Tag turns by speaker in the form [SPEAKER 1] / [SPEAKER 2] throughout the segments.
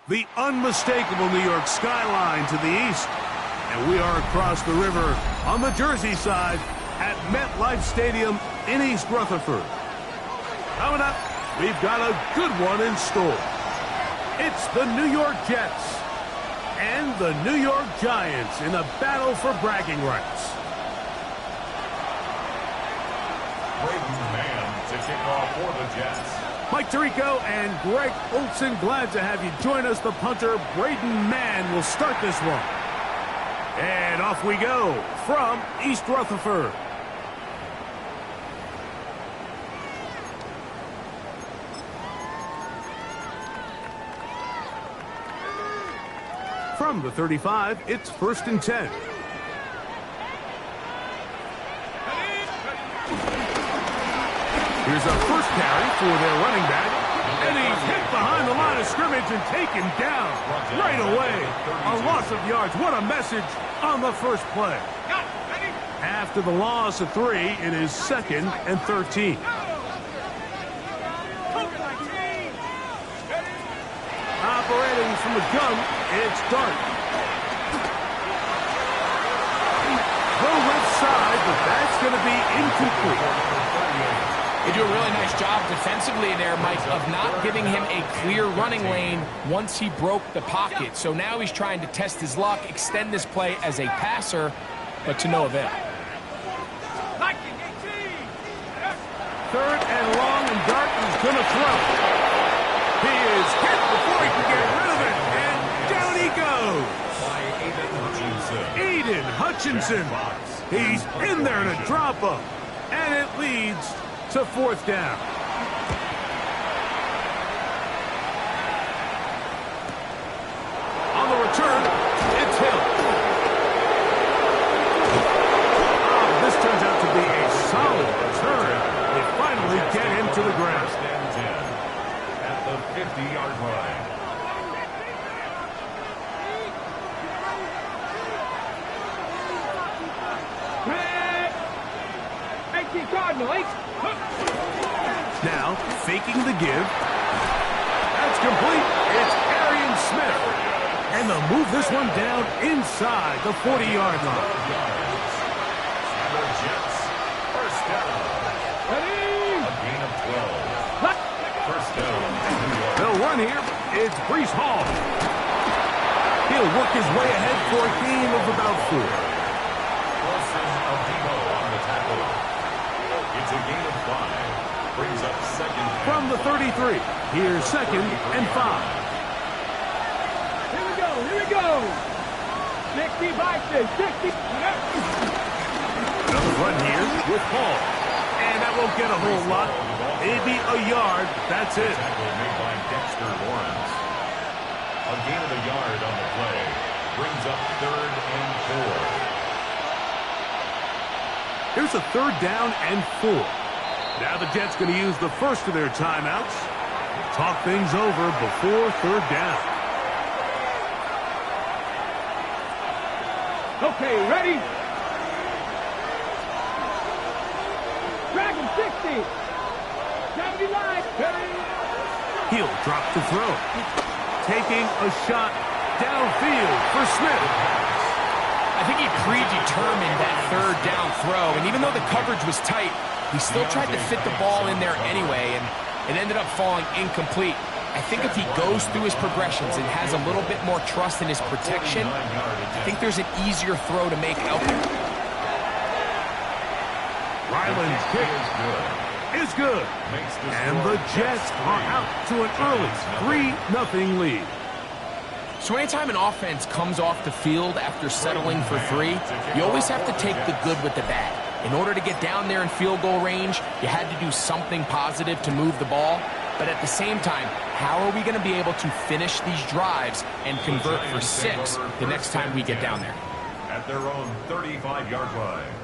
[SPEAKER 1] The unmistakable New York skyline to the east. And we are across the river on the Jersey side at MetLife Stadium in East Rutherford. Coming up, we've got a good one in store. It's the New York Jets and the New York Giants in a battle for bragging rights.
[SPEAKER 2] Braden Mann to kick off for the Jets.
[SPEAKER 1] Mike Tirico and Greg Olson, glad to have you join us. The punter, Braden Mann, will start this one. And off we go from East Rutherford. From the 35, it's 1st and 10. Here's a first carry for their running back. And he's hit behind the line of scrimmage and taken down right away. A loss of yards. What a message on the first play. After the loss of 3, it is 2nd and 13. Operating from the gun, it's Dart. Throw left side, but that's going to be incomplete.
[SPEAKER 3] They do a really nice job defensively there, Mike, of not giving him a clear running lane once he broke the pocket. So now he's trying to test his luck, extend this play as a passer, but to no avail.
[SPEAKER 1] 3rd and long, and Dart is going to throw. He is hit before he can get rid of it, and down he goes. Aiden Hutchinson. He's in there to drop him, and it leads to 4th down. On the return, it's Hill. Oh, this turns out to be a solid return. They finally get him to the ground.
[SPEAKER 2] 1st and 10 at the 50-yard line.
[SPEAKER 1] Now, faking the give. That's complete. It's Arian Smith. And they'll move this one down inside the 40-yard line.
[SPEAKER 2] The Jets, 1st down. A gain of 12. 1st down.
[SPEAKER 1] They'll run here. It's Breece Hall. He'll work his way ahead for a gain of about 4.
[SPEAKER 2] Wilson Adebo on the tackle. It's a gain of 5. Brings up 2nd.
[SPEAKER 1] From the 33, here's 2nd and 5.
[SPEAKER 4] Here we go. 60 by 60.
[SPEAKER 1] Another run here with Hall. And that won't get a whole lot. Maybe a yard. That's it.
[SPEAKER 2] Tackle made by Dexter Lawrence. A gain of a yard on the play. Brings up 3rd and 4.
[SPEAKER 1] Here's a 3rd down and 4. Now the Jets going to use the first of their timeouts. Talk things over before 3rd down.
[SPEAKER 4] Okay, ready? Drag him 60. 79.
[SPEAKER 1] He'll drop to throw. Taking a shot downfield for Smith.
[SPEAKER 3] I think he predetermined that 3rd down throw, and even though the coverage was tight, he still tried to fit the ball in there anyway, and it ended up falling incomplete. I think if he goes through his progressions and has a little bit more trust in his protection, I think there's an easier throw to make out there.
[SPEAKER 1] Ryland's kick is good. And the Jets are out to an early 3-0 lead.
[SPEAKER 3] So anytime an offense comes off the field after settling for 3, you always have to take the good with the bad. In order to get down there in field goal range, you had to do something positive to move the ball. But at the same time, how are we going to be able to finish these drives and convert for 6 the next time we get down there?
[SPEAKER 2] At their own 35-yard line.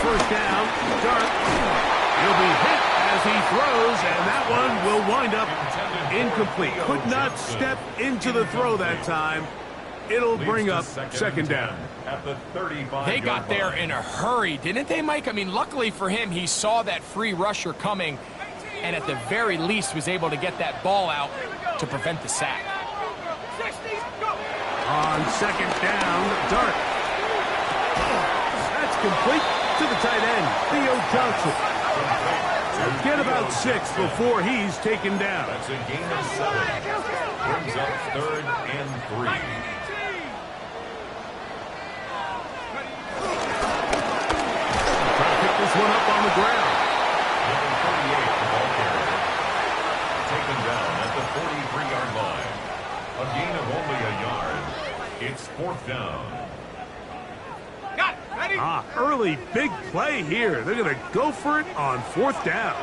[SPEAKER 1] first down. Dart. He'll be hit as he throws, and that one will wind up incomplete. Could not step into the throw that time. It'll bring up second down.
[SPEAKER 2] At the 35.
[SPEAKER 3] They got there in a hurry, didn't they, Mike? I mean, luckily for him, he saw that free rusher coming, and at the very least was able to get that ball out to prevent the sack.
[SPEAKER 1] On second down, Dart. That's complete to the tight end, Theo Johnson. Get about 6 before he's taken down.
[SPEAKER 2] That's a gain of 7. Brings up 3rd and 3.
[SPEAKER 1] Try to pick this one up on the ground.
[SPEAKER 2] Number 38, the ball carrier. Taken down at the 43-yard line. A gain of only a yard. It's 4th down.
[SPEAKER 1] Early big play here. They're going to go for it on 4th down.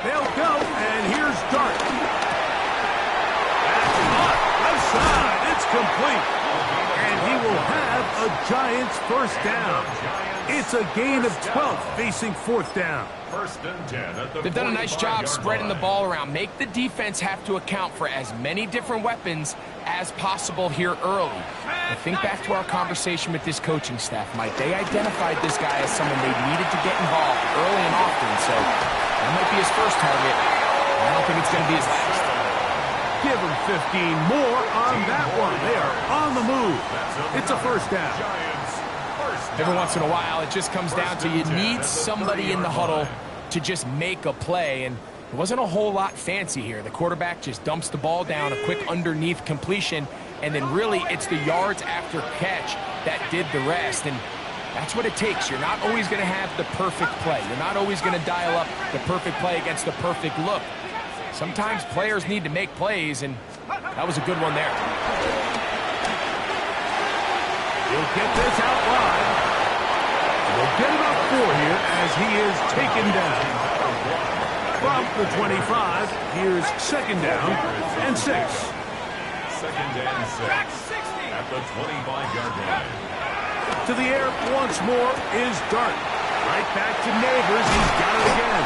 [SPEAKER 1] They'll go, and here's Dart. That's hot. Left side. It's complete. And he will have a Giants first down. It's a gain of 12 facing 4th down.
[SPEAKER 2] 1st and 10 at the
[SPEAKER 3] They've done a nice job
[SPEAKER 2] 45-yard
[SPEAKER 3] spreading the
[SPEAKER 2] line.
[SPEAKER 3] ball around. Make the defense have to account for as many different weapons as possible here early. And think back to our conversation with this coaching staff, Mike. They identified this guy as someone they needed to get involved early and often, so that might be his first target. I don't think it's going to be his last.
[SPEAKER 1] Give him 15 more on that one. They are on the move. It's a first down.
[SPEAKER 2] Giants, first down.
[SPEAKER 3] Every once in a while, it just comes down to you need somebody in the huddle to just make a play, and it wasn't a whole lot fancy here. The quarterback just dumps the ball down, a quick underneath completion, and then really it's the yards after catch that did the rest, and that's what it takes. You're not always going to have the perfect play. You're not always going to dial up the perfect play against the perfect look. Sometimes players need to make plays, and that was a good one there.
[SPEAKER 1] He'll get this out wide. We'll get about 4 here as he is taken down. From the 25, here's second down and 6.
[SPEAKER 2] 2nd and 6 at the 25-yard line.
[SPEAKER 1] To the air once more is Dart. Right back to Neighbors. He's got it again.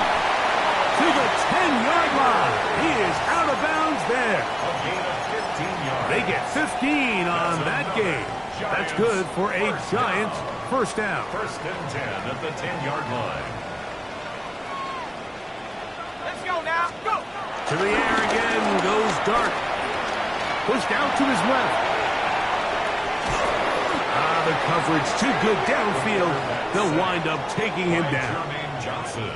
[SPEAKER 1] To the 10-yard line. He is out of bounds there.
[SPEAKER 2] A gain of 15 yards.
[SPEAKER 1] They get 15 on that game. That's good for a Giants first down.
[SPEAKER 2] 1st and 10 at the 10-yard line.
[SPEAKER 4] Let's go now. Go.
[SPEAKER 1] To the air again goes Dart. Pushed out to his left. The coverage too good downfield. They'll wind up taking him down.
[SPEAKER 2] Jermaine Johnson.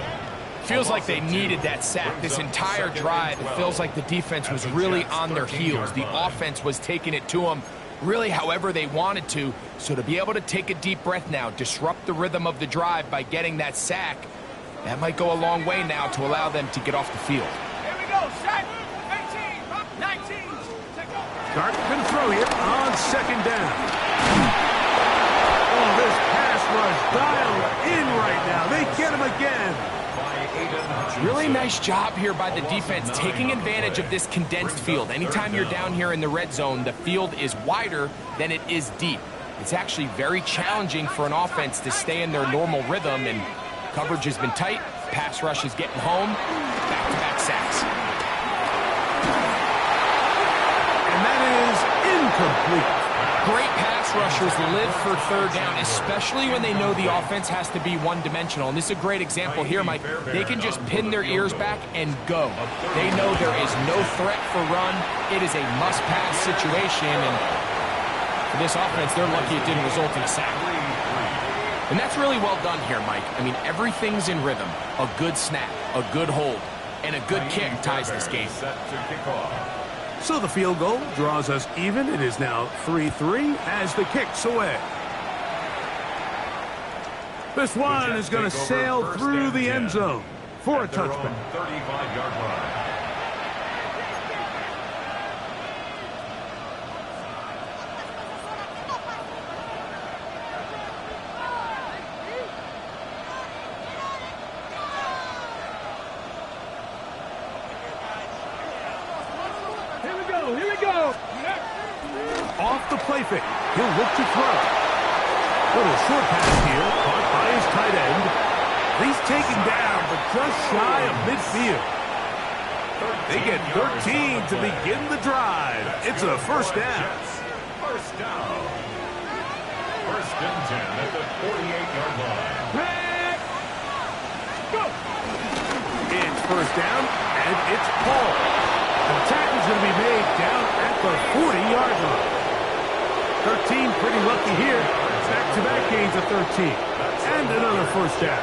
[SPEAKER 3] Feels like they needed that sack this entire drive. It feels like the defense was really on their heels. The offense was taking it to them really however they wanted to. So to be able to take a deep breath now, disrupt the rhythm of the drive by getting that sack, that might go a long way now to allow them to get off the field.
[SPEAKER 4] Here we go. Sack. 18. 19.
[SPEAKER 1] Dart can throw here on second down. Oh, this pass rush dialed in right now. They get him again.
[SPEAKER 3] Really nice job here by the defense, taking advantage of this condensed field. Anytime you're down here in the red zone, the field is wider than it is deep. It's actually very challenging for an offense to stay in their normal rhythm, and coverage has been tight. Pass rush is getting home. Back-to-back sacks.
[SPEAKER 1] And that is incomplete.
[SPEAKER 3] Great pass rushers live for third down, especially when they know the offense has to be one-dimensional. And this is a great example here, Mike. They can just pin their ears back and go. They know there is no threat for run. It is a must-pass situation, and for this offense, they're lucky it didn't result in a sack. And that's really well done here, Mike. I mean, everything's in rhythm. A good snap, a good hold, and a good kick ties this game.
[SPEAKER 2] Set to kick off.
[SPEAKER 1] So the field goal draws us even. It is now 3-3 as the kick's away. This one is going to sail through the end zone for a touchback.
[SPEAKER 2] 35-yard line.
[SPEAKER 1] Off the play fake. He'll look to throw. Little short pass here, caught by his tight end. He's taken down, but just shy of midfield. They get 13 to begin the drive. It's a first down.
[SPEAKER 2] First down. First and 10 at the 48-yard line.
[SPEAKER 4] Go!
[SPEAKER 1] It's first down, and it's Paul. The tackle's going to be made down at the 40-yard line. 13 pretty lucky here. Back-to-back gains of 13. And another first down.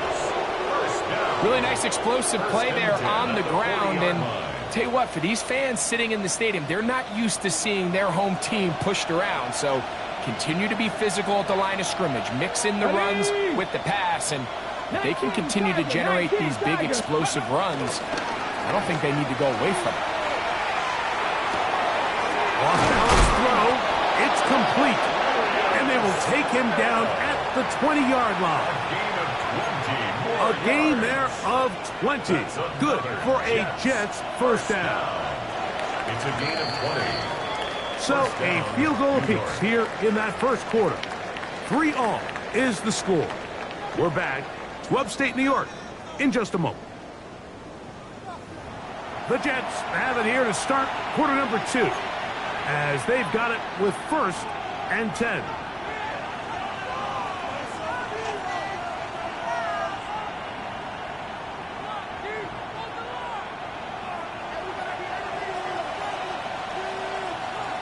[SPEAKER 3] Really nice explosive play there on the ground. And tell you what, for these fans sitting in the stadium, they're not used to seeing their home team pushed around. So continue to be physical at the line of scrimmage. Mix in the runs with the pass. And if they can continue to generate these big explosive runs, I don't think they need to go away from it.
[SPEAKER 1] Off-balance throw. It's complete. And they will take him down at the 20-yard line. A gain there of 20. Good for a Jets first down.
[SPEAKER 2] It's a gain of 20.
[SPEAKER 1] So a field goal apiece here in that first quarter. 3-all is the score. We're back to upstate New York in just a moment. The Jets have it here to start quarter number 2, as they've got it with first and 10.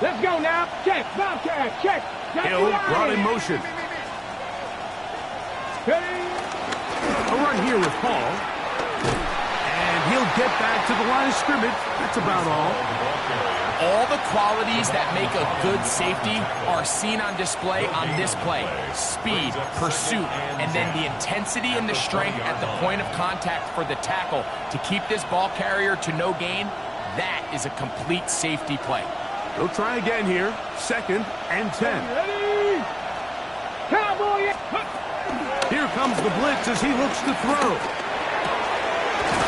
[SPEAKER 4] Let's go now. Check. Bobcat. Check.
[SPEAKER 1] Hill brought in motion.
[SPEAKER 4] Ready?
[SPEAKER 1] A run here with Paul. And he'll get back to the line of scrimmage. That's about all.
[SPEAKER 3] All the qualities that make a good safety are seen on display on this play. Speed, pursuit, and then the intensity and the strength at the point of contact for the tackle to keep this ball carrier to no gain. That is a complete safety play.
[SPEAKER 1] They'll try again here. Second and 10.
[SPEAKER 4] Ready? Cowboy.
[SPEAKER 1] Here comes the blitz as he looks to throw.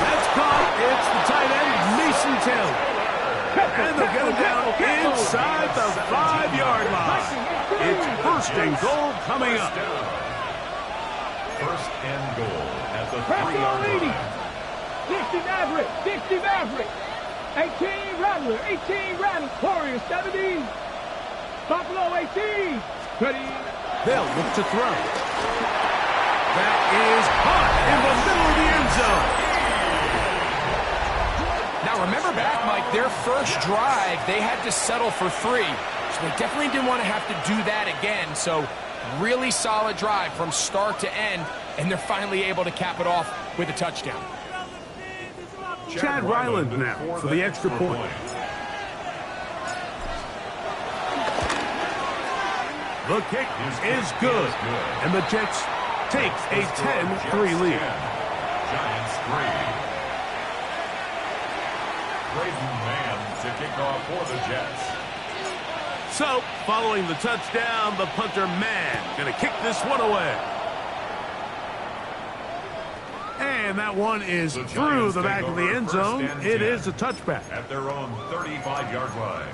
[SPEAKER 1] That's caught. It's the tight end, Mason Taylor. And they'll get him down inside the 5-yard line. It's first and goal coming up.
[SPEAKER 2] First and goal at the
[SPEAKER 4] Press
[SPEAKER 2] 3-yard
[SPEAKER 4] on 80.
[SPEAKER 2] line.
[SPEAKER 4] 60 Maverick. 60 Maverick. 18 Rattler. 18 Rattler. Warriors 70. Buffalo 18. Ready?
[SPEAKER 1] They'll look to throw. That is caught in the middle of the end zone.
[SPEAKER 3] Now remember back, Mike, their first drive, they had to settle for 3. So they definitely didn't want to have to do that again. So really solid drive from start to end, and they're finally able to cap it off with a touchdown.
[SPEAKER 1] Chad Ryland now for the extra point. The kick is good, and the Jets takes a 10-3 lead.
[SPEAKER 2] Giants 3. Braden Mann to kick off for the Jets.
[SPEAKER 1] So, following the touchdown, the punter Mann going to kick this one away. And that one is through the back of the end zone. It is a touchback.
[SPEAKER 2] At their own 35-yard line.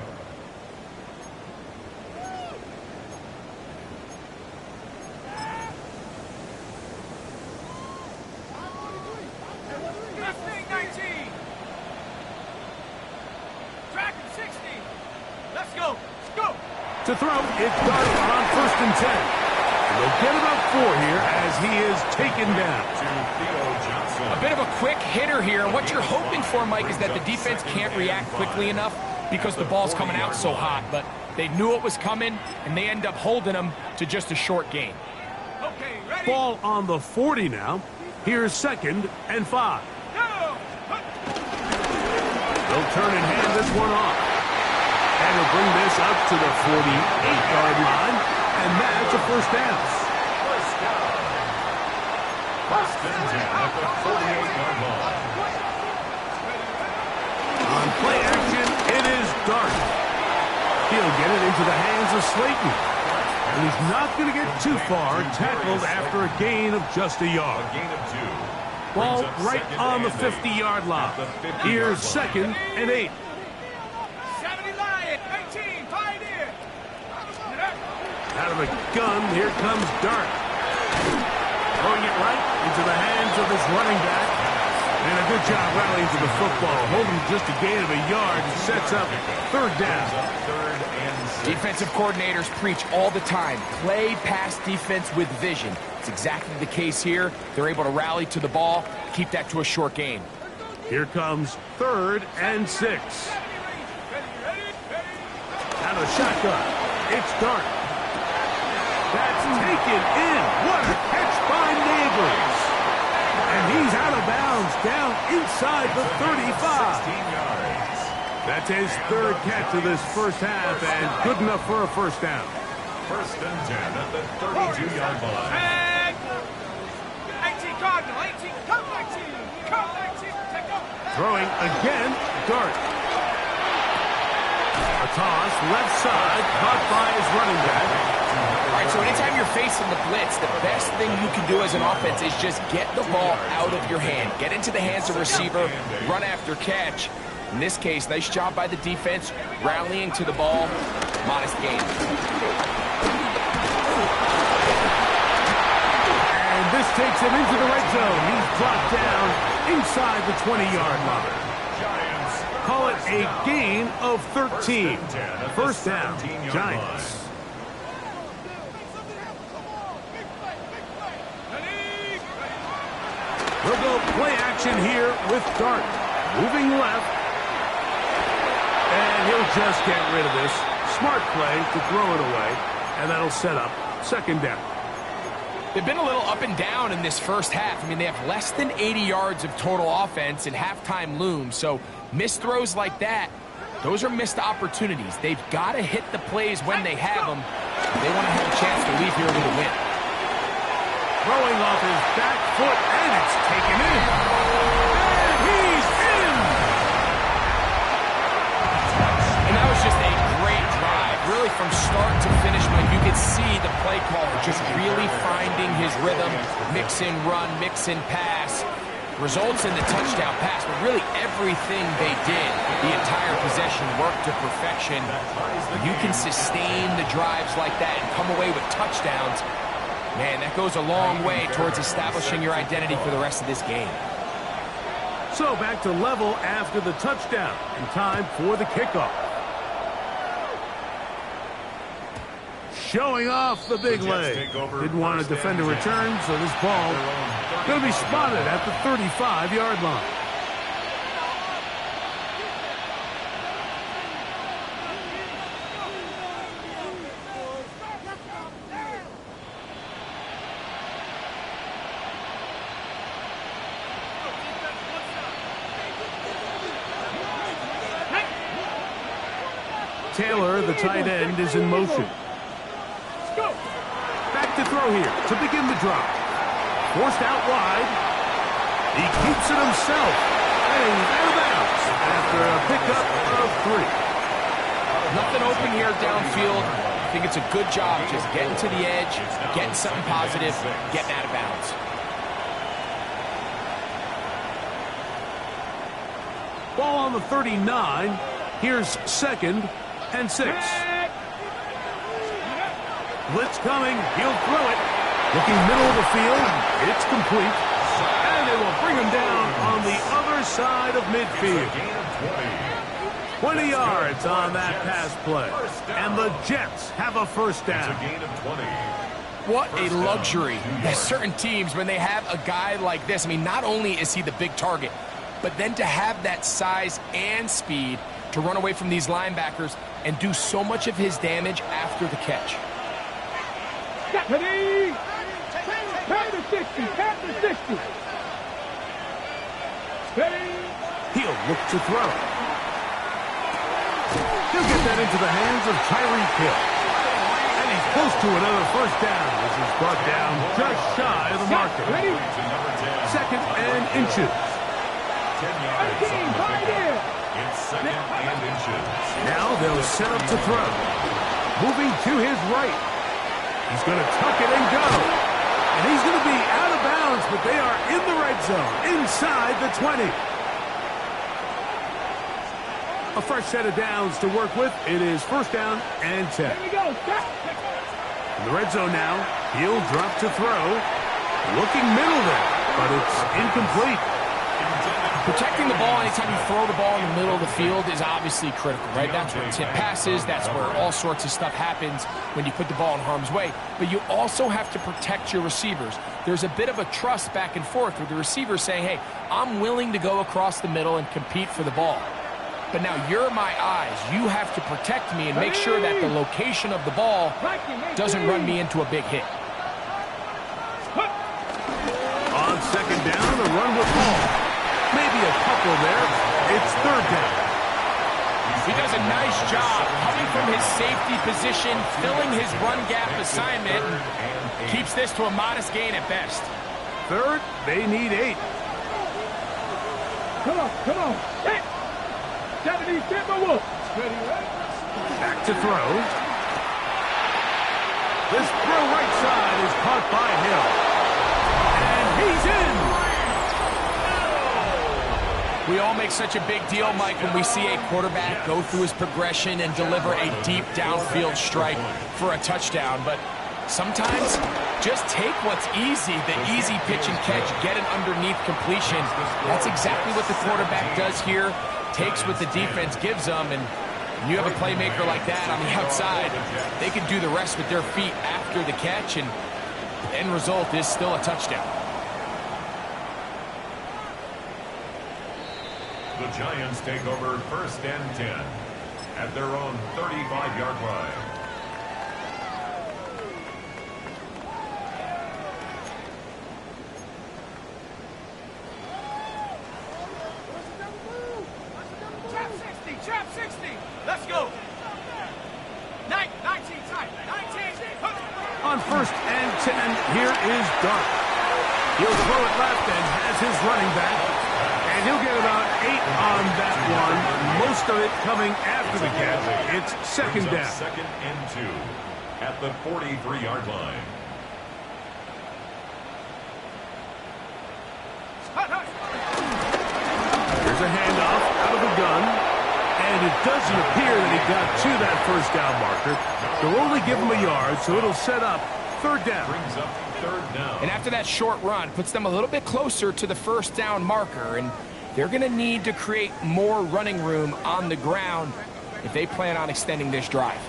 [SPEAKER 1] To throw, it's Darnold on first and 10. And they'll get about 4 here as he is taken down.
[SPEAKER 3] A bit of a quick hitter here. What you're hoping for, Mike, is that the defense can't react quickly enough because the ball's coming out so hot. But they knew it was coming, and they end up holding them to just a short gain.
[SPEAKER 4] Okay, ready?
[SPEAKER 1] Ball on the 40 now. Here's second and 5. They'll turn and hand this one off. And he'll bring this up to the 48-yard line, and that's a first down.
[SPEAKER 2] First and 10 at the 48-yard line.
[SPEAKER 1] On play action, it is Darnold. He'll get it into the hands of Slayton. And he's not going to get too far, tackled after a gain of just a yard.
[SPEAKER 2] A gain of 2.
[SPEAKER 1] Ball right on the 50-yard line. Here's second and 8. Out of the gun, here comes Dart. Throwing it right into the hands of this running back. And a good job rallying to the football. Holding just a gain of a yard and sets up third down.
[SPEAKER 3] Defensive coordinators preach all the time. Play pass defense with vision. It's exactly the case here. They're able to rally to the ball, keep that to a short gain.
[SPEAKER 1] Here comes 3rd and 6. Out of shotgun. It's Dart. That's taken in. What a catch by Neighbors. And he's out of bounds down inside the 35. That's his 3rd catch of this first half and good enough for a first down.
[SPEAKER 2] 1st and 10 at the 32-yard line.
[SPEAKER 4] 18 Cardinal, 18, come 19, come 19, take over.
[SPEAKER 1] Throwing again, Dart. A toss, left side, caught by his running back.
[SPEAKER 3] All right, so anytime you're facing the blitz, the best thing you can do as an offense is just get the ball out of your hand. Get into the hands of the receiver, run after catch. In this case, nice job by the defense, rallying to the ball, modest gain.
[SPEAKER 1] And this takes him into the red zone. He's dropped down inside the 20-yard line. Call it a gain of 13. First down, Giants. We'll go play action here with Dart. Moving left. And he'll just get rid of this. Smart play to throw it away. And that'll set up second down.
[SPEAKER 3] They've been a little up and down in this first half. I mean, they have less than 80 yards of total offense and halftime looms. So missed throws like that, those are missed opportunities. They've got to hit the plays when they have them. They want to have a chance to leave here with a win.
[SPEAKER 1] Throwing off his back foot, and it's taken in. And he's in!
[SPEAKER 3] And that was just a great drive. Really from start to finish, Mike, you could see the play caller just really finding his rhythm. Mix in run, mix in pass. Results in the touchdown pass, but really everything they did, the entire possession worked to perfection. You can sustain the drives like that and come away with touchdowns. Man, that goes a long way towards establishing your identity for the rest of this game.
[SPEAKER 1] So back to level after the touchdown, and time for the kickoff. Showing off the big leg. Didn't want to defend a return, so this ball going to be spotted at the 35-yard line. Taylor, the tight end, is in motion. Back to throw here to begin the drop. Forced out wide. He keeps it himself. And he's out of bounds after a pickup of 3.
[SPEAKER 3] Nothing open here downfield. I think it's a good job just getting to the edge, getting something positive, getting out of bounds.
[SPEAKER 1] Ball on the 39. Here's 2nd and 6. Blitz coming. He'll throw it. Looking middle of the field. It's complete. And they will bring him down on the other side of midfield. 20 yards on that pass play. And the Jets have a first down.
[SPEAKER 3] What a luxury. There's certain teams, when they have a guy like this, I mean, not only is he the big target, but then to have that size and speed to run away from these linebackers and do so much of his damage after the catch.
[SPEAKER 4] Ready? Turn to 60, turn to 60. Ready?
[SPEAKER 1] He'll look to throw. He'll get that into the hands of Tyreek Hill. And he's close to another first down as he's brought down just shy of the marker.
[SPEAKER 4] Ready?
[SPEAKER 1] 2nd and inches.
[SPEAKER 4] 18, right there.
[SPEAKER 2] It's 2nd and inches.
[SPEAKER 1] Now they'll set up to throw. Moving to his right. He's going to tuck it and go. And he's going to be out of bounds, but they are in the red zone, inside the 20. A fresh set of downs to work with. It is first down and 10.
[SPEAKER 4] Here we go. Stop.
[SPEAKER 1] In the red zone now, he'll drop to throw. Looking middle there, but it's incomplete.
[SPEAKER 3] Protecting the ball anytime you throw the ball in the middle of the field is obviously critical, right? That's where tip passes, that's where all sorts of stuff happens when you put the ball in harm's way. But you also have to protect your receivers. There's a bit of a trust back and forth with the receiver saying, hey, I'm willing to go across the middle and compete for the ball. But now you're my eyes. You have to protect me and make sure that the location of the ball doesn't run me into a big hit.
[SPEAKER 1] On second down, the run with Hall. Maybe a couple there. It's third down.
[SPEAKER 3] He does a nice job coming from his safety position, filling his run gap assignment, and keeps this to a modest gain at best.
[SPEAKER 1] Third, they need 8.
[SPEAKER 4] Come on. Hey. 70 Timberwolves. Ready, right?
[SPEAKER 1] Back to throw. This throw right side is caught by Hill. And he's in.
[SPEAKER 3] We all make such a big deal, Mike, when we see a quarterback go through his progression and deliver a deep downfield strike for a touchdown. But sometimes just take what's easy, the easy pitch and catch, get an underneath completion. That's exactly what the quarterback does here. Takes what the defense gives them, and you have a playmaker like that on the outside, they can do the rest with their feet after the catch, and the end result is still a touchdown.
[SPEAKER 2] The Giants take over 1st and 10 at their own 35-yard line.
[SPEAKER 3] Trap 60. Let's go. 19 tight. 19.
[SPEAKER 1] On 1st and 10, here is Dart. He'll throw it left and has his running back. And he'll get about 8 on that one. Most of it coming after the catch. It's second down.
[SPEAKER 2] 2nd and 2 at the 43-yard line.
[SPEAKER 1] Here's a handoff out of the gun. And it doesn't appear that he got to that first down marker. They'll only give him a yard, so it'll set up third down.
[SPEAKER 2] Brings up third down.
[SPEAKER 3] And after that short run, puts them a little bit closer to the first down marker. And they're going to need to create more running room on the ground if they plan on extending this drive.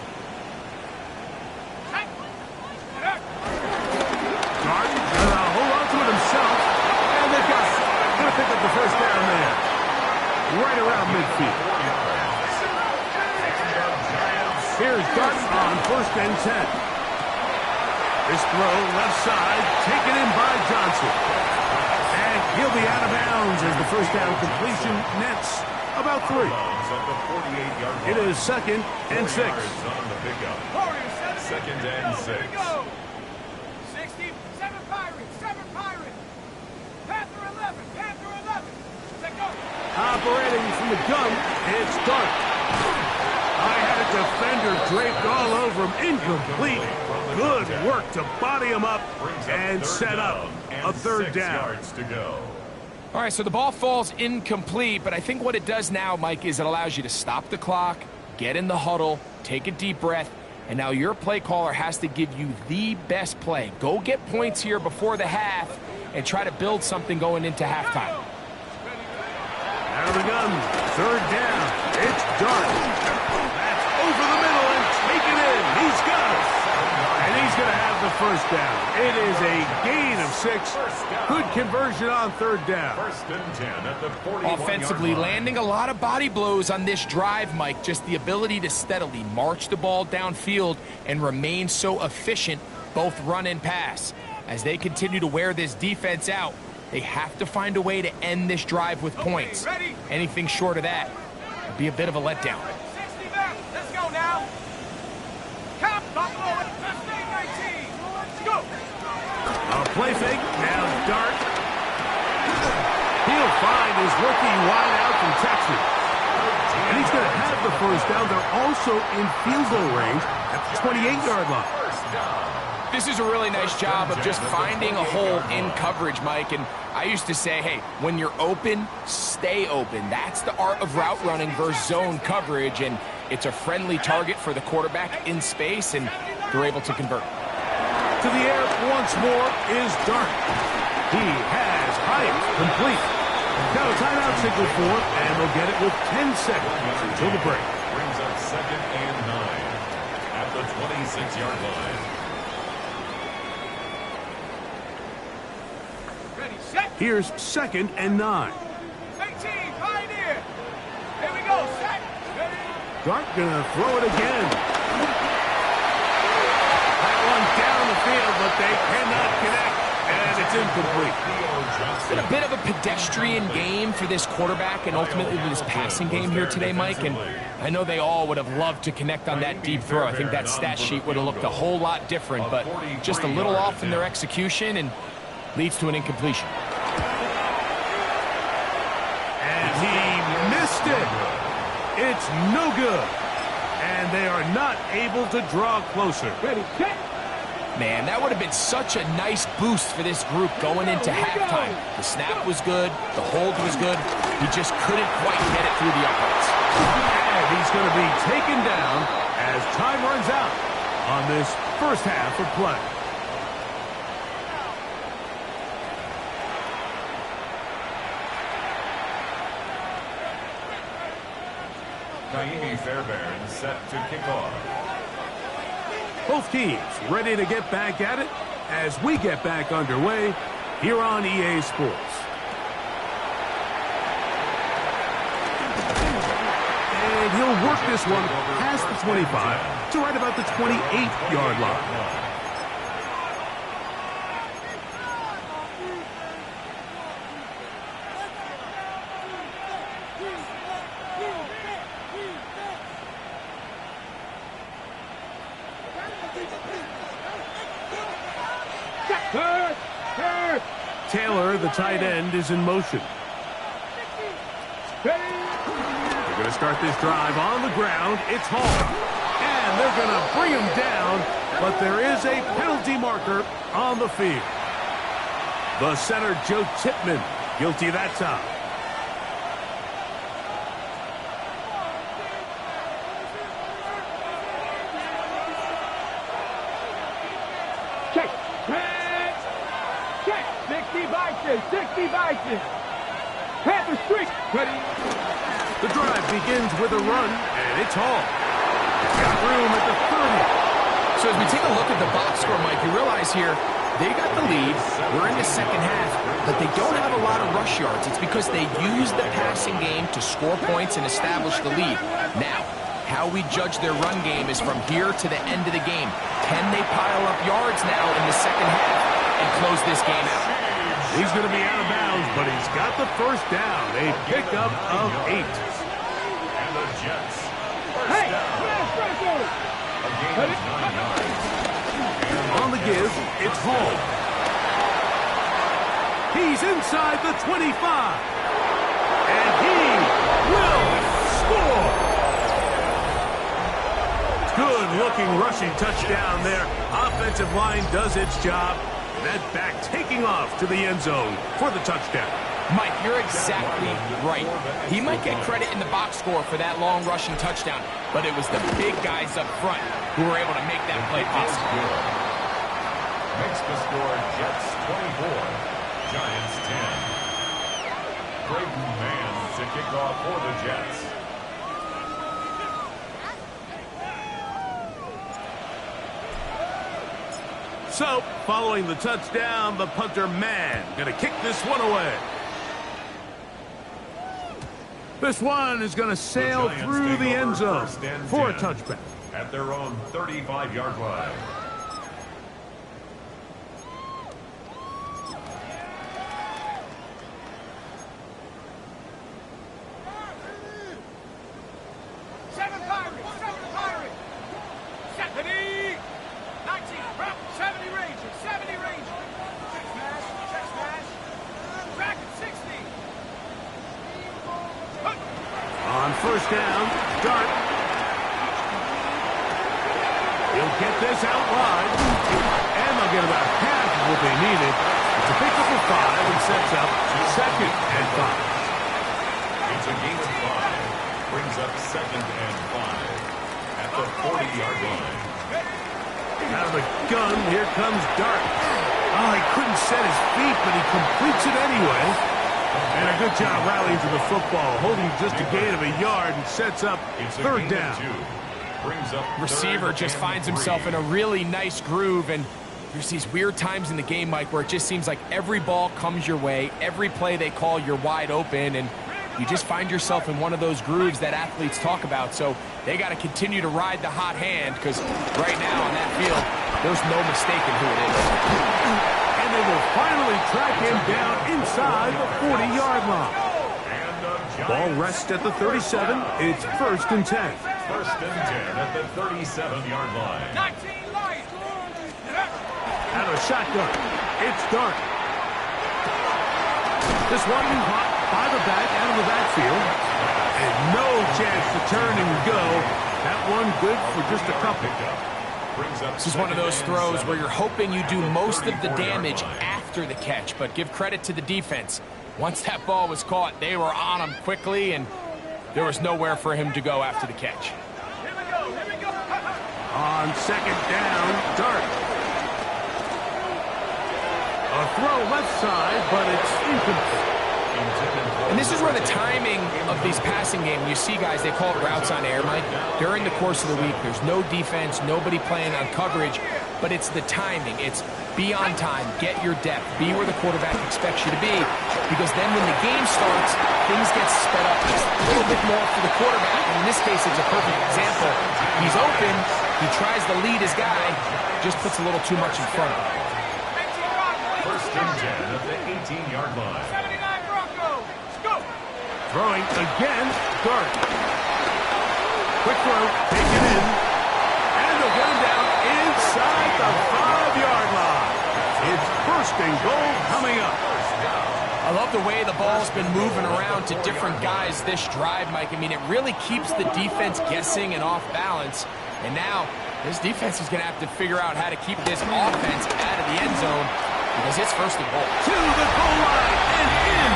[SPEAKER 1] Martin hold on to it himself. And they've got it. Going to pick up the first down there. Right around midfield. Here's Dart on 1st and 10. This throw left side taken in by Johnson. And he'll be out of bounds as the first down completion nets about 3. It is 2nd and 6.
[SPEAKER 2] 2nd and 6.
[SPEAKER 3] 60, 7 Pirates, 7 Pirates. Panther 11, Panther 11. Let's go.
[SPEAKER 1] Operating from the gun, it's Dart. I had a defender draped all over him. Incomplete. Good work to body him up and set up a third down.
[SPEAKER 3] All right, so the ball falls incomplete, but I think what it does now, Mike, is it allows you to stop the clock, get in the huddle, take a deep breath, and now your play caller has to give you the best play. Go get points here before the half and try to build something going into halftime.
[SPEAKER 1] Out of the gun, third down. It's Dart. That's over the middle and taken in. He's got it. And he's going to have the first down. It is a gain of 6. Good conversion on third down.
[SPEAKER 2] 1st and 10 at the 41-yard
[SPEAKER 3] Offensively,
[SPEAKER 2] line.
[SPEAKER 3] landing a lot of body blows on this drive, Mike. Just the ability to steadily march the ball downfield and remain so efficient, both run and pass. As they continue to wear this defense out, they have to find a way to end this drive with points. Anything short of that would be a bit of a letdown.
[SPEAKER 5] 60 back. Let's go now. Cap, Buffalo, 15-19. Let's go.
[SPEAKER 1] A play fake. Now Dart. He'll find his rookie wide out from Texas. And he's going to have the first down. They're also in field goal range at the 28-yard line.
[SPEAKER 3] This is a really nice job of just finding a hole in coverage, Mike. And I used to say, hey, when you're open, stay open. That's the art of route running versus zone coverage. And it's a friendly target for the quarterback in space, and they're able to convert.
[SPEAKER 1] to the air once more is Dart. He has Hyatt complete. Got a timeout signal for it, and they'll get it with 10 seconds until the break.
[SPEAKER 2] Brings up 2nd and 9 at the 26-yard line.
[SPEAKER 5] Ready, set.
[SPEAKER 1] Here's 2nd and 9.
[SPEAKER 5] 18, Pioneer. Here we go, set. Ready.
[SPEAKER 1] Dart gonna throw it again. That one down the field, but they cannot connect, and it's incomplete.
[SPEAKER 3] It's been a bit of a pedestrian game for this quarterback and ultimately this passing game here today, Mike. And I know they all would have loved to connect on that deep throw. I think that stat sheet would have looked a whole lot different, but just a little off in their execution and leads to an incompletion.
[SPEAKER 1] And he missed it. It's no good. And they are not able to draw closer.
[SPEAKER 4] Ready, set.
[SPEAKER 3] Man, that would have been such a nice boost for this group going into halftime. The snap was good. The hold was good. He just couldn't quite get it through the uprights.
[SPEAKER 1] And he's going to be taken down as time runs out on this first half of play.
[SPEAKER 2] Naimi Fairbairn set to kick off.
[SPEAKER 1] Both teams ready to get back at it as we get back underway here on EA Sports. And he'll work this one past the 25 to right about the 28-yard line. Taylor, the tight end, is in motion. They're going to start this drive on the ground. It's Hall. And they're going to bring him down, but there is a penalty marker on the field. The center, Joe Tippmann, guilty that time.
[SPEAKER 4] Check. Check. 60 Vikings. 60 Vikings. Panther streak. Ready.
[SPEAKER 1] The drive begins with a run, and it's Hall. Got room at the 30.
[SPEAKER 3] So as we take a look at the box score, Mike, you realize here they got the lead. We're in the second half, but they don't have a lot of rush yards. It's because they use the passing game to score points and establish the lead. Now, how we judge their run game is from here to the end of the game. Can they pile up yards now in the second half and close this game out?
[SPEAKER 1] He's going to be out of bounds, but he's got the first down. A pickup of 8.
[SPEAKER 2] And the Jets.
[SPEAKER 4] Hey, smash pressure.
[SPEAKER 2] A gain of 9 yards.
[SPEAKER 1] On the give, it's Hall. He's inside the 25. And he will score. Good-looking rushing touchdown there. Offensive line does its job. That back taking off to the end zone for the touchdown.
[SPEAKER 3] Mike, you're exactly right. He might get credit in the box score for that long rushing touchdown, but it was the big guys up front who were able to make that play possible.
[SPEAKER 2] Makes the score Jets 24, Giants 10. Braden Mann to kick off for the Jets.
[SPEAKER 1] So, following the touchdown, the punter Mann going to kick this one away. This one is going to sail through the end zone for a touchback.
[SPEAKER 2] At their own 35-yard line.
[SPEAKER 5] Seven Pirates. 70. 19. 70 Rangers. 70 Rangers. Check smash. Track at 60.
[SPEAKER 1] On first down, Dart. He'll get this out wide. And they'll get about half of what they needed. It's a pickup of 5 and sets up 2nd and 5.
[SPEAKER 2] It's a gain of 5. Brings up 2nd and 5 at the 40-yard line.
[SPEAKER 1] Out of the gun. Here comes Dart. Oh, he couldn't set his feet, but he completes it anyway. And a good job rallying to the football, holding just a gain of a yard and sets up third down.
[SPEAKER 3] Receiver just finds himself in a really nice groove, and there's these weird times in the game, Mike, where it just seems like every ball comes your way, every play they call, you're wide open, and you just find yourself in one of those grooves that athletes talk about. So they got to continue to ride the hot hand, because right now on that field, there's no mistaking who it is.
[SPEAKER 1] And they will finally track him down inside the 40-yard line. Ball rests at the 37. It's 1st and 10.
[SPEAKER 2] 1st and 10 at the 37-yard line.
[SPEAKER 5] 19 light.
[SPEAKER 1] Out of a shotgun. It's Dart. This one caught by the back out of the backfield. And no chance to turn and go. That one good for just a couple.
[SPEAKER 3] This is one of those throws where you're hoping you do most of the damage after the catch, but give credit to the defense. Once that ball was caught, they were on him quickly, and there was nowhere for him to go after the catch.
[SPEAKER 5] Here we go. Here we go.
[SPEAKER 1] On 2nd down, Dart. A throw left side, but it's incomplete.
[SPEAKER 3] And this is where the timing of these passing games, you see guys, they call it routes on air, Mike. During the course of the week, there's no defense, nobody playing on coverage, but it's the timing. It's be on time, get your depth, be where the quarterback expects you to be, because then when the game starts, things get sped up just a little bit more for the quarterback. And in this case, it's a perfect example. He's open, he tries to lead his guy, just puts a little too much in front of him.
[SPEAKER 2] 1st and 10 at the 18-yard line.
[SPEAKER 5] 79 Broncos. Go.
[SPEAKER 1] Throwing again, Dart. Quick throw, taken in. And they'll get him down inside the 5-yard line. It's 1st and goal coming up.
[SPEAKER 3] I love the way the ball's been moving around to different guys this drive, Mike. I mean, it really keeps the defense guessing and off balance. And now, this defense is going to have to figure out how to keep this offense out of the end zone, because it's 1st and goal.
[SPEAKER 1] To the goal line and in.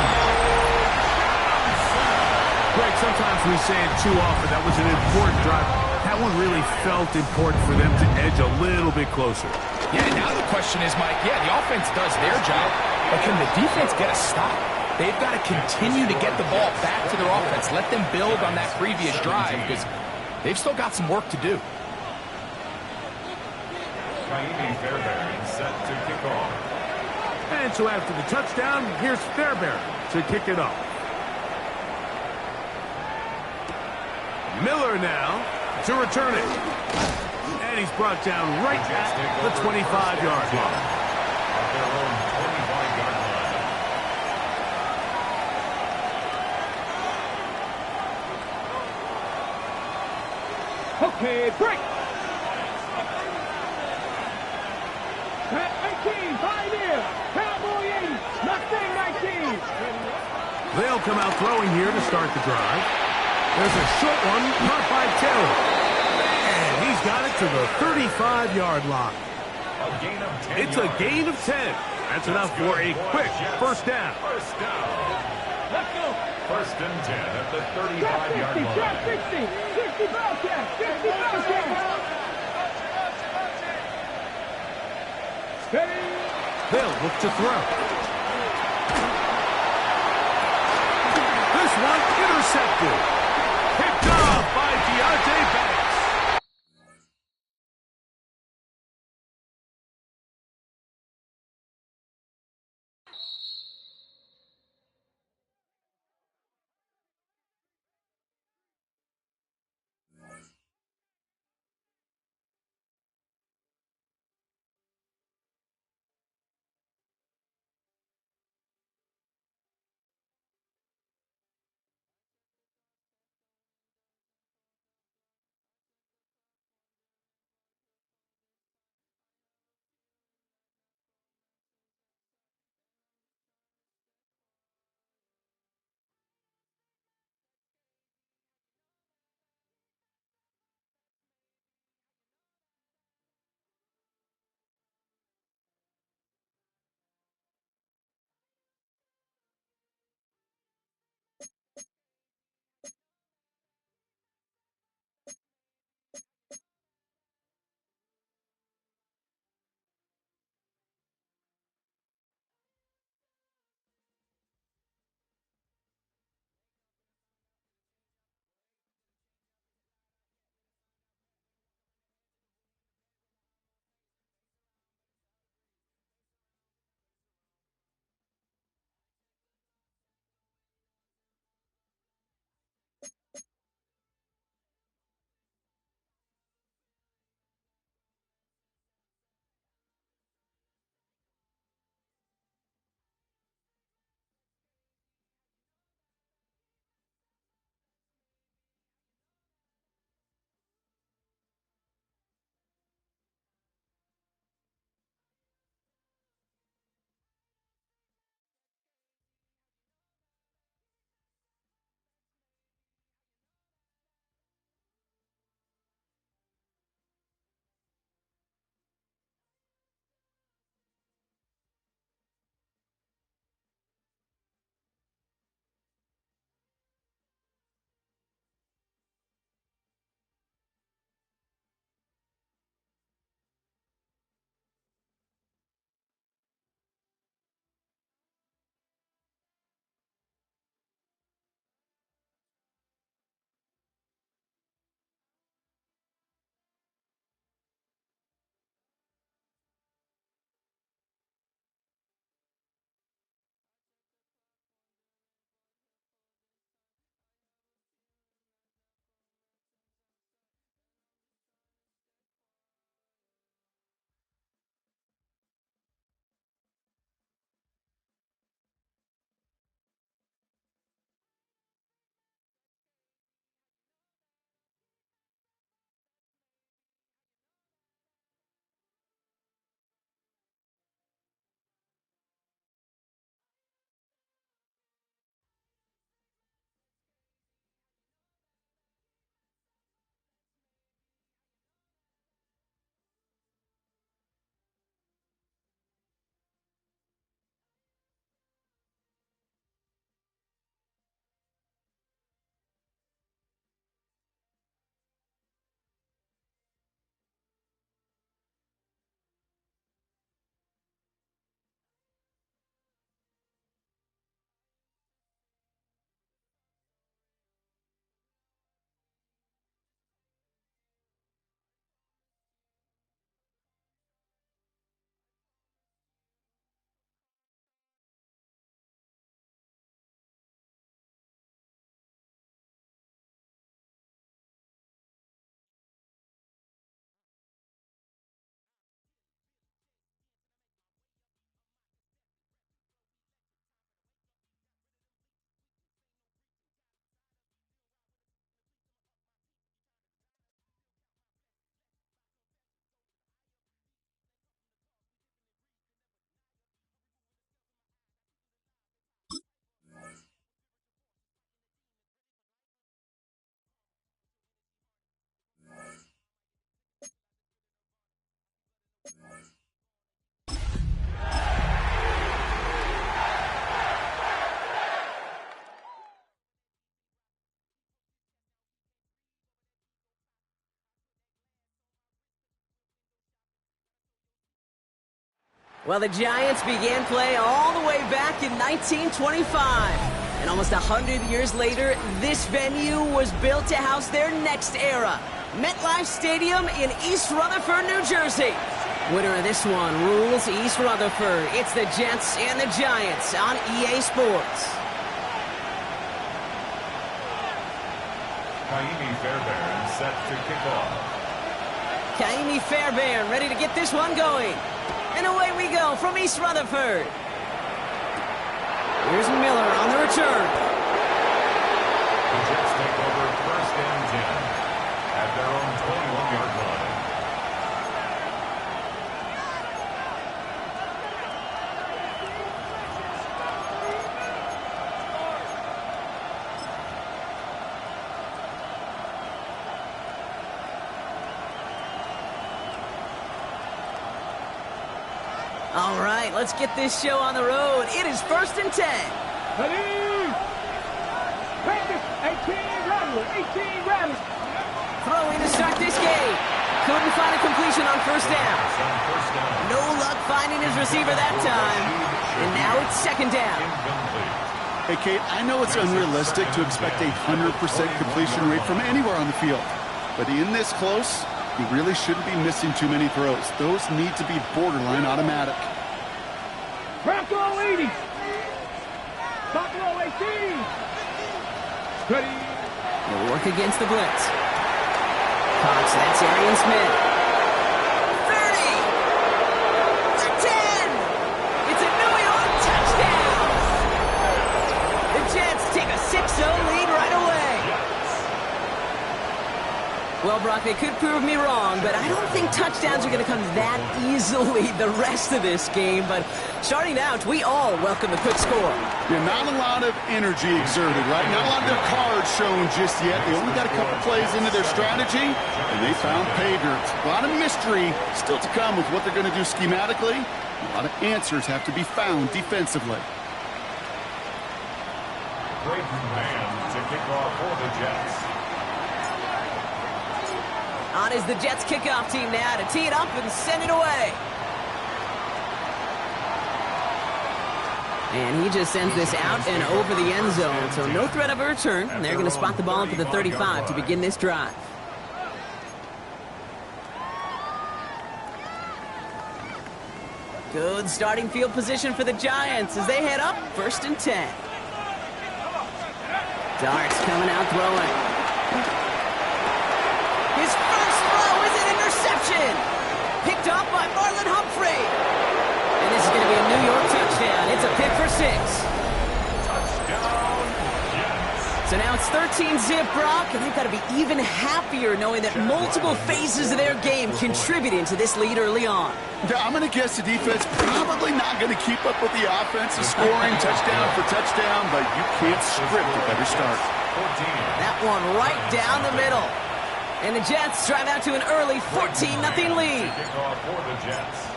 [SPEAKER 1] Greg, sometimes we say it too often. That was an important drive. That one really felt important for them to edge a little bit closer.
[SPEAKER 3] Yeah, now the question is, Mike, yeah, the offense does their job, but can the defense get a stop? They've got to continue to get the ball back to their offense. Let them build on that previous drive, because they've still got some work to do.
[SPEAKER 2] Kaimi Fairbairn set to kick off.
[SPEAKER 1] And so after the touchdown, here's Fairbairn to kick it off. Miller now to return it. And he's brought down right at the 25-yard line.
[SPEAKER 2] At their own 25-yard line.
[SPEAKER 4] Okay, break. At 18, pioneer. Cowboy 80, Mustang 19.
[SPEAKER 1] They'll come out throwing here to start the drive. There's a short one caught by Taylor. And he's got it to the 35-yard line.
[SPEAKER 2] A gain of 10
[SPEAKER 1] It's a
[SPEAKER 2] yards.
[SPEAKER 1] gain of 10. That's enough for a quick 1st down.
[SPEAKER 2] 1st down.
[SPEAKER 4] Let's go.
[SPEAKER 2] 1st and 10 at the
[SPEAKER 4] Trap
[SPEAKER 2] 35-yard
[SPEAKER 4] 50, trap
[SPEAKER 2] line.
[SPEAKER 4] 60. 60 Bellcat, 60 Bellcat. Steady.
[SPEAKER 1] They'll look to throw. This one intercepted. Picked off by Deontay Banks.
[SPEAKER 6] Well, the Giants began play all the way back in 1925. And almost 100 years later, this venue was built to house their next era. MetLife Stadium in East Rutherford, New Jersey. Winner of this one rules East Rutherford. It's the Jets and the Giants on EA Sports.
[SPEAKER 2] Kaimi Fairbairn set to kick off.
[SPEAKER 6] Kaimi Fairbairn ready to get this one going. And away we go from East Rutherford. Here's Miller on the return.
[SPEAKER 2] The Jets take over first and 10 at their own 21-yard line.
[SPEAKER 6] All right, let's get this show on the road. It is first and 10.
[SPEAKER 4] Ready? Practice. 18 Rattler. 18 Rattler.
[SPEAKER 6] Throwing to start this game. Couldn't find a completion on first down. No luck finding his receiver that time. And now it's second down.
[SPEAKER 7] Hey, Kate, I know it's unrealistic to expect a 100% completion rate from anywhere on the field. But in this close, you really shouldn't be missing too many throws. Those need to be borderline automatic.
[SPEAKER 4] Bronco 80. Buffalo 18. Ready?
[SPEAKER 6] They'll work against the blitz. Cox, that's Arian Smith. 30. The 10. It's a New York touchdown. The Jets take a 6-0 lead right away. Well, Brock, they could prove me wrong, but I don't think touchdowns are going to come that easily the rest of this game. But starting out, we all welcome the quick score.
[SPEAKER 7] Yeah, not a lot of energy exerted, right? Not a lot of their cards shown just yet. They only got a couple plays into their strategy, and they found pay dirt. A lot of mystery still to come with what they're going to do schematically. A lot of answers have to be found defensively.
[SPEAKER 2] Braden Mann to kick off for the Jets.
[SPEAKER 6] On is the Jets kickoff team now to tee it up and send it away. And he just sends this out and over the end zone, so no threat of a return. And they're going to spot the ball up at the 35 to begin this drive. Good starting field position for the Giants as they head up first and 10. Darts coming out throwing. His first throw is an interception. Picked off by Marlon Humphrey. And this is going to be a New York touchdown. It's a pick for 6.
[SPEAKER 2] Touchdown, Jets.
[SPEAKER 6] So now it's 13-zip, Brock, and they've got to be even happier knowing that multiple phases of their game contributed to this lead early on.
[SPEAKER 7] Yeah, I'm going to guess the defense probably not going to keep up with the offense, scoring touchdown for touchdown, but you can't script a better start.
[SPEAKER 2] 14.
[SPEAKER 6] That one right down the middle. And the Jets drive out to an early 14-0 lead.
[SPEAKER 2] Kickoff for the Jets.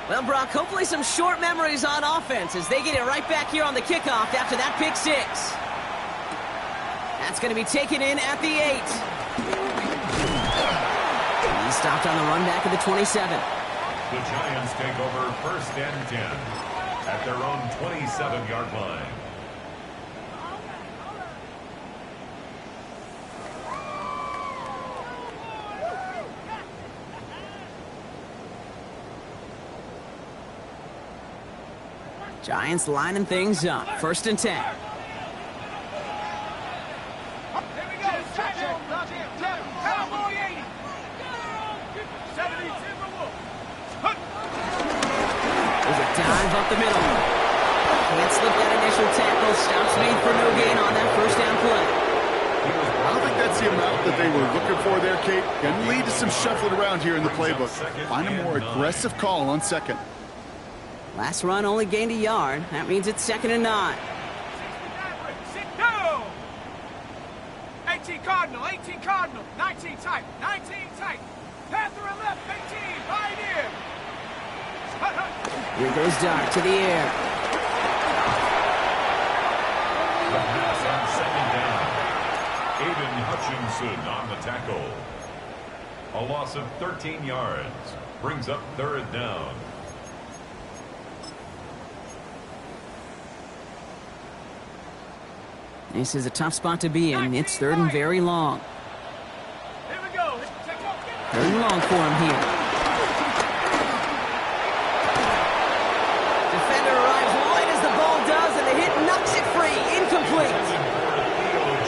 [SPEAKER 6] Well, Brock, hopefully some short memories on offense as they get it right back here on the kickoff after that pick 6. That's going to be taken in at the 8. He stopped on the run back at the 27.
[SPEAKER 2] The Giants take over first and 10 at their own 27-yard line.
[SPEAKER 6] Giants lining things up. First and 10.
[SPEAKER 5] Here we go. Cowboy 80. 70 Timberwolves.
[SPEAKER 6] There's a dive up the middle. Can't slip that initial tackle. Stops made for no gain on that first down play.
[SPEAKER 7] I don't think that's the amount that they were looking for there, Kate. Can lead to some shuffling around here in the playbook. Find a more aggressive call on second.
[SPEAKER 6] Last run only gained a yard. That means it's second and 9.
[SPEAKER 5] Sit down. 18 Cardinal, 18 Cardinal, 19 tight, 19 tight. Panther and left, 18, right here.
[SPEAKER 6] Here goes Dart to the air.
[SPEAKER 2] The pass on second down. Aiden Hutchinson on the tackle. A loss of 13 yards. Brings up third down.
[SPEAKER 6] This is a tough spot to be in. It's third and very long.
[SPEAKER 5] Here we go.
[SPEAKER 6] Third and long for him here. Defender arrives right as the ball does, and the hit knocks it free. Incomplete.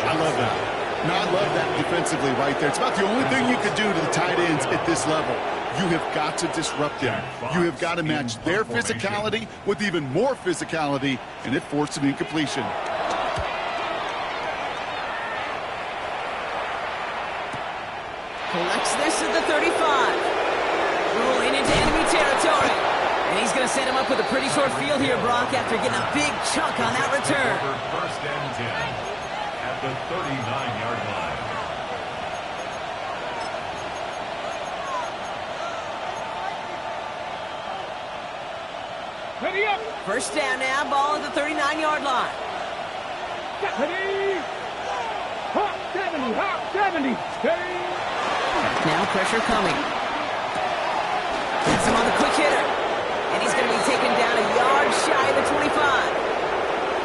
[SPEAKER 7] I love that. No, I love that defensively right there. It's about the only thing you could do to the tight ends at this level. You have got to disrupt them. You have got to match their physicality with even more physicality, and it forced an incompletion.
[SPEAKER 6] Collects this at the 35. Rolling into enemy territory. And he's going to set him up with a pretty short field here, Brock, after getting a big chunk on that return.
[SPEAKER 2] First and 10 at the 39-yard line.
[SPEAKER 4] Ready up.
[SPEAKER 6] First down now, ball at the 39-yard line.
[SPEAKER 4] Ready. Hop 70. Hop 70. Ready.
[SPEAKER 6] Now pressure coming. Gets him on the quick hitter. And he's going to be taken down a yard shy of the 25.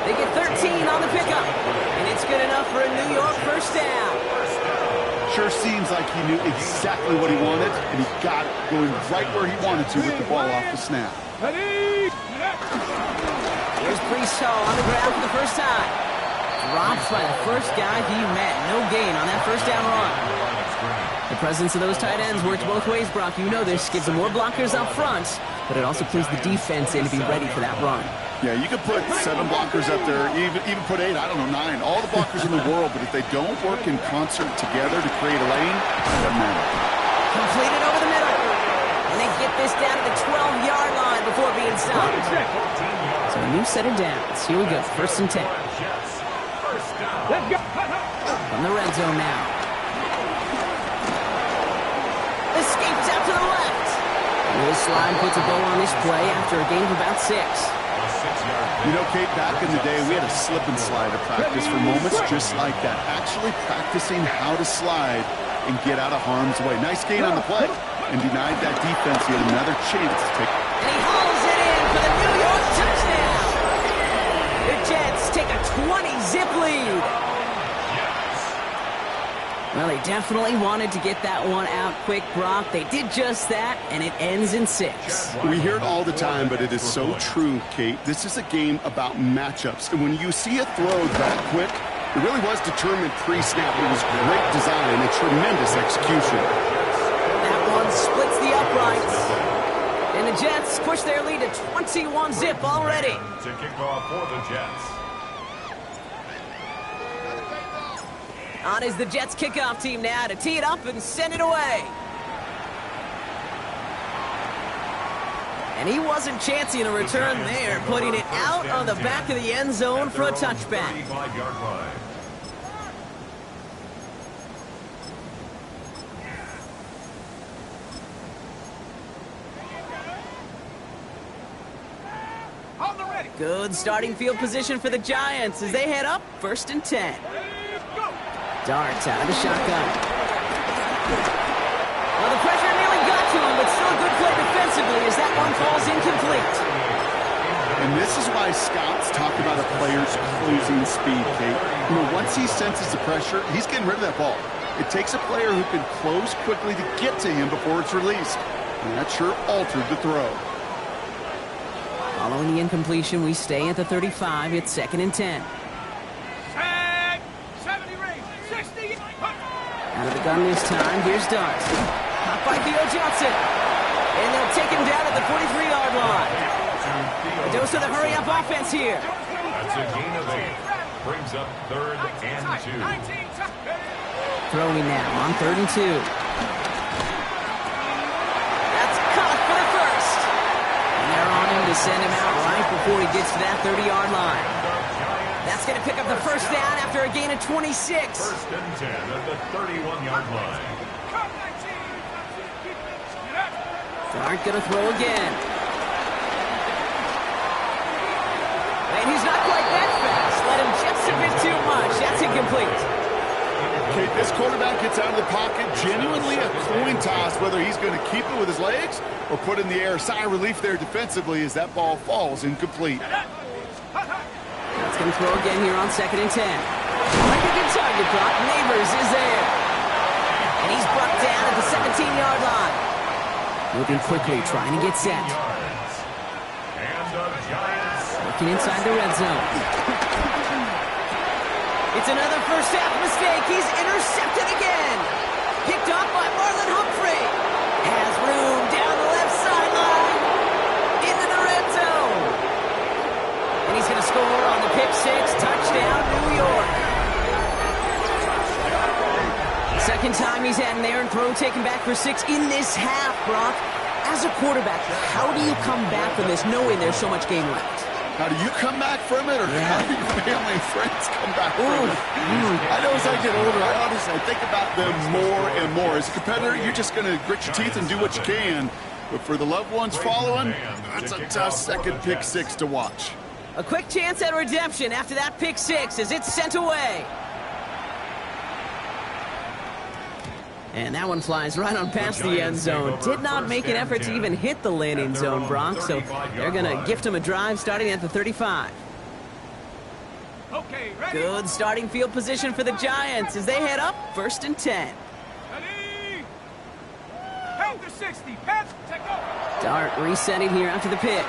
[SPEAKER 6] They get 13 on the pickup. And it's good enough for a New York first down.
[SPEAKER 7] Sure seems like he knew exactly what he wanted, and he got it going right where he wanted to with the ball off the snap.
[SPEAKER 4] Ready.
[SPEAKER 6] Here's Priest on the ground for the first time. Drops by the first guy he met. No gain on that first down run. The presence of those tight ends works both ways, Brock. You know this. Gives them more blockers up front, but it also clues the defense in to be ready for that run.
[SPEAKER 7] Yeah, you could put 7 blockers up there, even put 8, I don't know, 9. All the blockers in the world, but if they don't work in concert together to create a lane, it doesn't matter.
[SPEAKER 6] Completed over the middle. And they get this down to the 12-yard line before being stopped. So a new set of downs. Here we go. First and 10.
[SPEAKER 4] Let's go.
[SPEAKER 6] From the red zone now. Escapes out to the left. Will Slide puts a bow on this play after a gain of about 6.
[SPEAKER 7] You know, Kate, back in the day, we had a slip and slide to practice for moments just like that. Actually practicing how to slide and get out of harm's way. Nice gain on the play, and denied that defense yet another chance to take.
[SPEAKER 6] And he hauls it in for the New York touchdown. The Jets take a 20-zip lead. Well, they definitely wanted to get that one out quick, Brock. They did just that, and it ends in 6.
[SPEAKER 7] We hear it all the time, but it is so true, Kate. This is a game about matchups. And when you see a throw that quick, it really was determined pre-snap. It was great design and tremendous execution.
[SPEAKER 6] That one splits the uprights. And the Jets push their lead to 21-zip already.
[SPEAKER 2] To kick off for the Jets.
[SPEAKER 6] On is the Jets kickoff team now to tee it up and send it away. And he wasn't chancing a return there, putting it out on the back of the end zone for a touchback.
[SPEAKER 2] 35-yard line.
[SPEAKER 5] On the ready.
[SPEAKER 6] Good starting field position for the Giants as they head up first and 10. Darts out of the shotgun. Well, the pressure nearly got to him, but still a good play defensively as that one falls incomplete.
[SPEAKER 7] And this is why scouts talk about a player's closing speed, Kate. You know, once he senses the pressure, he's getting rid of that ball. It takes a player who can close quickly to get to him before it's released. And that sure altered the throw.
[SPEAKER 6] Following the incompletion, we stay at the 35. It's second and 10. Out of the gun this time, here's Dart. Caught by Theo Johnson. And they'll take him down at the 43-yard line. A dose of the hurry-up offense here.
[SPEAKER 2] That's a gain of 8. Brings up third and 2.
[SPEAKER 6] Throwing now on 3rd and 2. That's caught for the first. And they're on him to send him out right before he gets to that 30-yard line. That's going to pick up the first down after a gain of 26.
[SPEAKER 2] First and 10 at the 31-yard line.
[SPEAKER 6] Dart going to throw again. And he's not quite that fast. Let him just a bit too much. That's incomplete.
[SPEAKER 7] Okay, this quarterback gets out of the pocket. Genuinely a coin toss whether he's going to keep it with his legs or put it in the air. Sigh of relief there defensively as that ball falls incomplete.
[SPEAKER 6] It's going to throw again here on 2nd and 10. Like a good target, Brock. Neighbors is there. And he's brought down at the 17-yard line. Moving quickly, trying to get set. Looking inside the red zone. It's another first half mistake. He's intercepted again. Picked up by Marlon Humphrey. Has room down the left sideline. Into the red zone. And he's going to score on the pick six. Touchdown, New York. Second time he's had an errant throw taken back for 6 in this half, Brock. As a quarterback, how do you come back from this knowing there's so much game left?
[SPEAKER 7] How do you come back from it, or how do your family and friends come back from it? I know as I get older, I think about them more and more. As a competitor, you're just going to grit your teeth and do what you can. But for the loved ones following, that's a tough second pick six to watch.
[SPEAKER 6] A quick chance at redemption after that pick six as it's sent away. And that one flies right on past the end zone. Did not make an effort to even hit the landing zone, Brock. So they're going to gift him a drive starting at the 35.
[SPEAKER 5] Okay, ready?
[SPEAKER 6] Good starting field position for the Giants as they head up 1st and 10.
[SPEAKER 5] Ready? Panther 60. Panther, take over.
[SPEAKER 6] Dart resetting here after the pick.